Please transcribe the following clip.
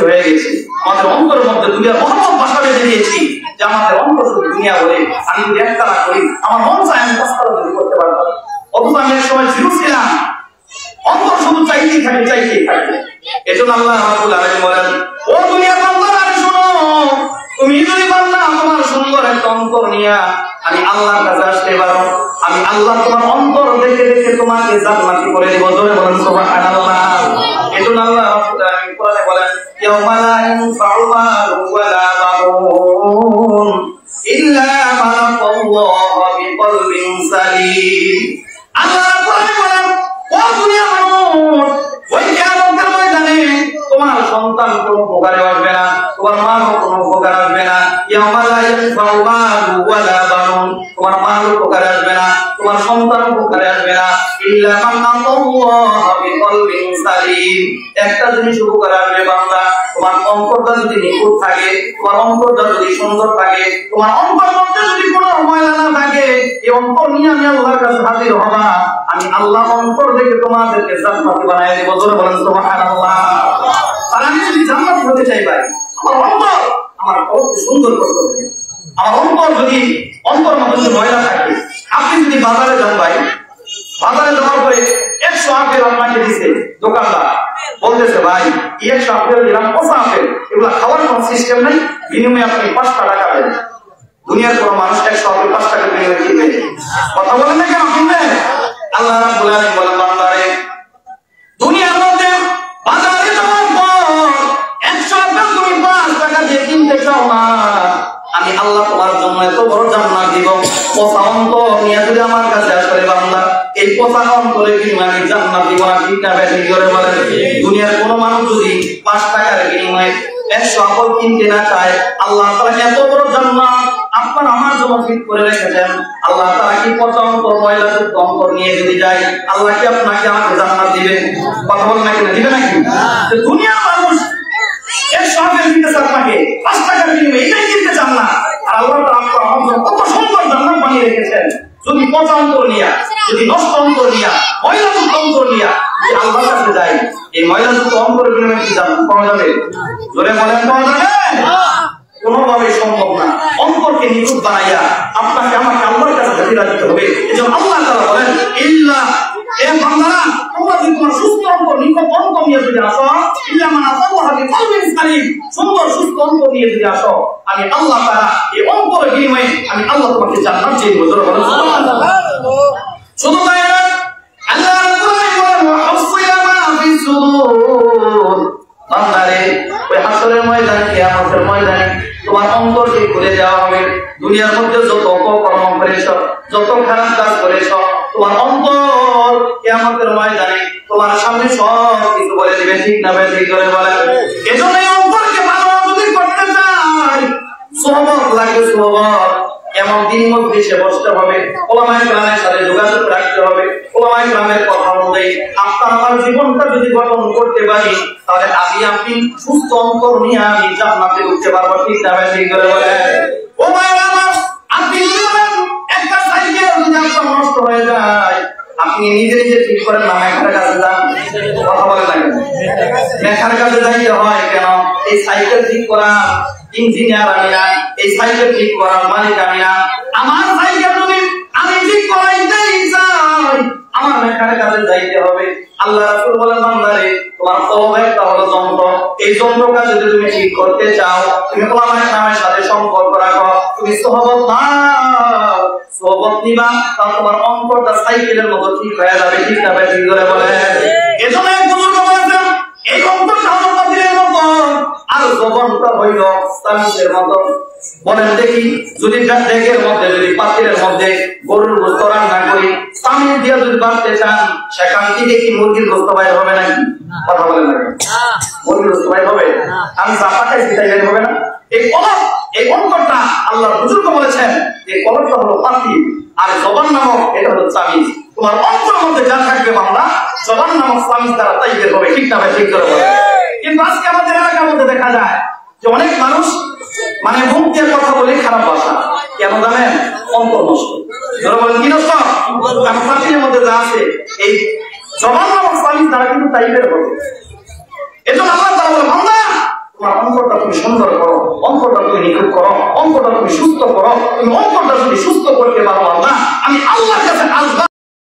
হয়ে গেছি, আমাদের অন্তরের মধ্যে দুনিয়ার মহব্বত বাসা বেঁধে দিয়েছি যে আমাদের অন্তর শুধু দুনিয়া বলে আমি যদি একটা না করি আমার মন চায় আমি পাঁচটা যদি করতে পারতাম। অথচ আমি এক সময় জিরো ছিলাম, অন্তর শুধু চাইতেই থাকে চাইতেই থাকে। এজন্য আল্লাহ রাব্বুল আলামিন বলেন, ও দুনিয়ার বান্দারা শোনো, তুমি যদি বান্দা তোমার সুন্দর একটা অন্তর নিয়ে আমি আল্লাহর কাছে আসতে পারো, আমি আল্লাহ তোমার অন্তর দেখে দেখে তোমাকে জান্নাতি করে দেব। জোরে বলেন সুবহানাল্লাহ। এজন্য আল্লাহ রাব্বুল আলামিন কোরআনে বলেন, ইয়াউমা লা ইয়ানফা'ু মালুন ওয়ালা বানুন ইল্লা মান আতাল্লাহা বিকলবিন সালিম। আল্লাহ কোরআনে বলেন, ও দুনিয়ার মানুষ, ওই কিয়ামতের ময়দানে তোমার সন্তান কোনো উপকারে আসবে না, তোমার মাও কোনো উপকার আসবে না। ইয়াউমা লা ইয়ানফা'ু মালুন ওয়ালা বানুন, তোমার মাও উপকারে আসবে না, তোমার সন্তান উপকারে আসবে না। ইল্লা মান আতাল্লাহা বিকলবিন সালিম, একটা জিনিস উপকারে আসবে বান্দা, তোমার অন্তরটা যদি নিখুঁত থাকে, তোমার অন্তরটা যদি সুন্দর থাকে, তোমার অন্তরের মধ্যে যদি কোনো ময়লা না থাকে, এই অন্তর নিয়ে আমি আল্লাহর কাছে হাজির হবা, আমি আল্লাহ অন্তর দেখে তোমাদেরকে জান্নাতি বানায় দেব। জোরে বলেন সুবহানাল্লাহ। আর আমি যদি জান্নাতি হতে চাই ভাই, আমার অন্তর আমার কতটা সুন্দর করতে হবে। আমার অন্তর যদি অন্তর মধ্যে ময়লা থাকে, আপনি যদি বাজারে যান ভাই, বাজারে যাওয়ার পরে 100 আপেল আপনাকে দিছে দোকানদার, বলতেছে ভাই 100 আপেল দিলাম, পচা আপেল, এগুলা খাওয়ার কোনো সিস্টেম নাই, বিনিময়ে আপনি 5 টাকা দেন। দুনিয়ার কোন মানুষ 100 আপেল 5 টাকা বিনিময়ে কিনবে? কথা বলেন না কেন কিনবে? আল্লাহ রাব্বুল আলামিন বলেন, বান্দারে দুনিয়ার মধ্যে বাজারে যাওয়ার পর 100 আপেল তুমি 5 টাকা দিয়ে কিনতে চাও না, আমি আল্লাহ তোমার জন্য এত বড় জান্নাত দিব। পচা অন্তর নিয়ে যদি আমার কাছে আসলে বান্দা, এই পচা অন্তরে বিনিময়ে আমি জান্নাত দিব না। ঠিক না বেশি করে বলেন? দুনিয়ার কোন মানুষ যদি 5 টাকার বিনিময়ে 100 আপেল কিনতে না চায়, আল্লাহ তাআলা এত বড় জান্নাত আপনার আমার জন্য ঠিক করে রেখেছেন। আল্লাহ তাআলা কি পচা অন্তর ময়লা যুক্ত অন্তর নিয়ে যদি যায়, আল্লাহ কি আপনাকে আমাকে জান্নাত দিবেন? কথা বলেন নাকি না? দিবে নাকি? দুনিয়ার মানুষ 100 আপেল কিনতে চায়, আপনাকে 5 টাকার বিনিময়ে এটাই কিনতে চান না। আর আল্লাহ তাআলা আমার জন্য কত সুন্দর জান্নাত বানিয়ে রেখেছেন। যদি পচা অন্তর নিয়া, যদি নষ্ট অন্তর নিয়া, ময়লা যুক্ত অন্তর নিয়া যদি আল্লাহর কাছে যাই, এই ময়লা যুক্ত অন্তরের বিনিময়ে কি জান্নাত পাওয়া যাবে? জোরে বলেন, পাওয়া যাবে? কোনোভাবে সম্ভব না। অন্তরকে নিখুঁত বানাইয়া আপনাকে আমাকে আল্লাহর কাছে হাজির দিতে হবে। এজন্য আল্লাহ তাআলা বলেন, ইল্লা এ বান্দারা, তোমরা যদি তোমার সুস্থ অন্তর নিখুঁত অন্তর নিয়ে যদি আসো, ইল্লা মান আতাল্লাহা বিকলবিন সালিম, সুন্দর সুস্থ অন্তর নিয়ে যদি আসো, আমি আল্লাহ তাআলা এই অন্তরের বিনিময়ে আমি আল্লাহ তোমাকে জান্নাত দিয়ে দেব। জোরে বলেন সুবহানাল্লাহ। শুধু তাই না, আল্লাহ কোরআনে বলেন, ওয়া হাসিলা মা ফিস সুদূর। বান্দারে ওই হাসরের ময়দানে, কিয়ামতের ময়দানে তোমার অন্তরকে খুলে দেওয়া হবে। দুনিয়ার মধ্যে যত অপকর্ম করেছ, যত খারাপ কাজ করেছ, তোমার অন্তর কিয়ামতের ময়দানে তোমার সামনে সব কিছু বলে দিবে। ঠিক না ভাই? ঠিক করে বলেন। এজন্য এই অন্তরকে ভালো যদি করতে চাই, সোহবত লাগে, সোহবত। এমন দিন মজলিসে বসতে হবে, ওলামায়ে কেরামের সাথে যোগাযোগ রাখতে হবে, ওলামায়ে কেরামের কথা অনুযায়ী আপনার আমার জীবনটা যদি গঠন করতে পারি, তাহলে আপনি সুস্থ অন্তর নিয়ে আমি জান্নাতে উঠতে পারবো। ঠিক না ভাই? ঠিক করে বলেন। ও ভাইরা আমার, আপনি যদি একটা সাইকেল যদি আপনার নষ্ট হয়ে যায়, আপনি নিজে নিজে ঠিক করেন না, মেকারের কাছে যান। কথা বলেন না কেন? মেকারের কাছে যাইতে হয় কেন? এই সাইকেল ঠিক করা ইঞ্জিনিয়ার আমি না, এই সাইকেল ঠিক করার মালিক আমি না। আমার সাইকেল যদি আমি ঠিক করাইতেই চাই, আমার মেকারের কাছে যাইতে হবে। আল্লাহ রাসূল বলেন, বান্দারে তোমার কলব একটা হলো যন্ত্র, এই যন্ত্রটা যদি তুমি ঠিক করতে চাও, তুমি ওলামায়ে কেরামের সাথে সম্পর্ক রাখো, তুমি সোহবত নাও, সোহবত নিবা, তাহলে তোমার অন্তরটা সাইকেলের মতো ঠিক হয়ে যাবে। ঠিক না ভাই? ঠিক করে বলে। এজন্য এক বুজুর্গ বলেছেন, এই অন্তরটা হলো পাতিলের মতো, আর জবানটা হইল তামিজের মতো। বলেন দেখি, যদি ডেকের মধ্যে, যদি পাতিলের মধ্যে গরুর গোশত রান্না করি, তামিজ দিয়ে যদি বাড়তে চান, সেখান থেকে কি মুরগির গোশত বাইর হবে নাকি? কথা বলেন না? মুরগির গোশত বাইর হবে? আমি জাপাটাই সেটাই বাইর হবে না? এই কলব, এই অন্তরটা আল্লাহ বুজুর্গ বলেছেন, এই কলবটা হলো পাতিল, আর জবান নামক এটা হলো তামিজ। তোমার অন্তরের মধ্যে যা থাকবে বান্দা, জবান নামক তামিজ দ্বারা তাই বের হবে। ঠিক না ভাই? ঠিক করে বলে। কিন্তু আজকে আমাদের এলাকার মধ্যে দেখা যায় যে অনেক মানুষ মানে মুখ দিয়ে কথা বলে খারাপ ভাষা, কেন জানেন? অন্তর নষ্ট। যারা বলেন কি নষ্ট? কারণ পাতিলের মধ্যে যা আছে এই জবান নামক তামিজ দ্বারা কিন্তু তাই বের হবে। এজন্য আল্লাহ তাআলা বলে, বান্দা তোমার অন্তরটা তুমি সুন্দর করো, অন্তরটা তুমি নিখুঁত করো, অন্তরটা তুমি সুস্থ করো। তুমি অন্তরটা যদি সুস্থ করতে পারো